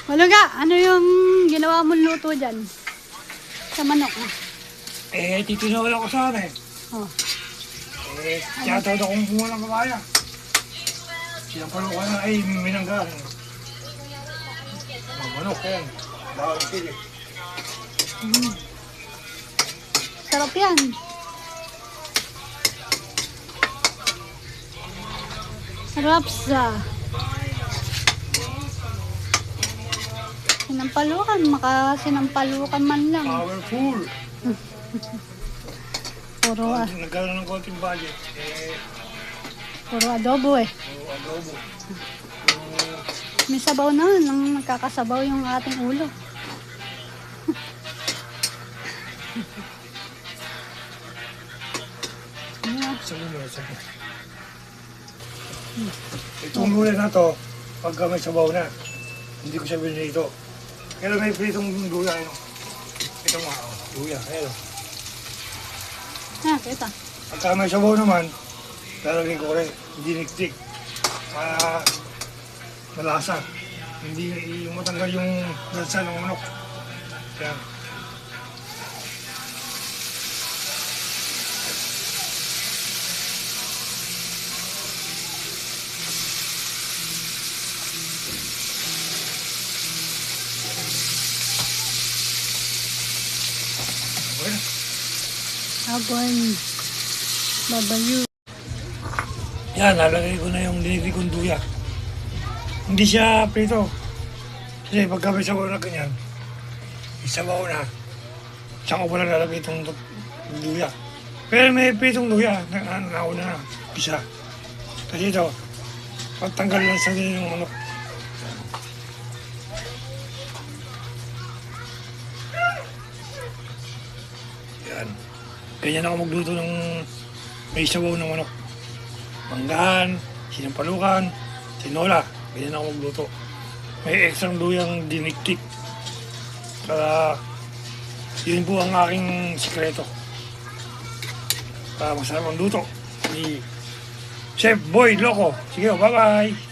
Malaga, ano yung ginawa mong luto dyan? Sa manok. Titinawal ako sana eh. Oh. Tiyatawad akong bunga ng kabaya. Sinampalo ka na ay minanggan. Manok yan. Bawal pili. Sarap yan. Sarap sa sinampalukan, makasinampalukan man lang. Powerful. Puro, Nagkaroon ng konting budget. puro adobo eh. Adobo. May sabaw na, nang nagkakasabaw yung ating ulo. Sabi. Itong luya na to, pagka may sabaw na, hindi ko sabihin nito. Pero may pritong luya, ano? Itong luya, ayun. Kita. Pagka may sabaw naman, lalagay ko rin, diniktik. Para malasa. Hindi yung matanggal yung lansa ng manok. Yan. Habon. Babayu. Yan, lalagay ko na yung dinigri kong luya. Hindi siya prito. Kasi pagka may sabaw na ganyan, isabaw na. Saan ko pala lalagay itong luya. Pero may pritong luya, nauna na, isa. Kasi ito, pagtanggal lang sa din yung manok. Yan. Ganyan ako magluto ng may sabaw ng manok. Manggahan, sinampalukan, tinola. Ganyan ako magluto. May extra luyang diniktik. Kaya yun po ang aking sikreto. Para masarap ang luto ni Chef Boy Loco. Sige, bye-bye!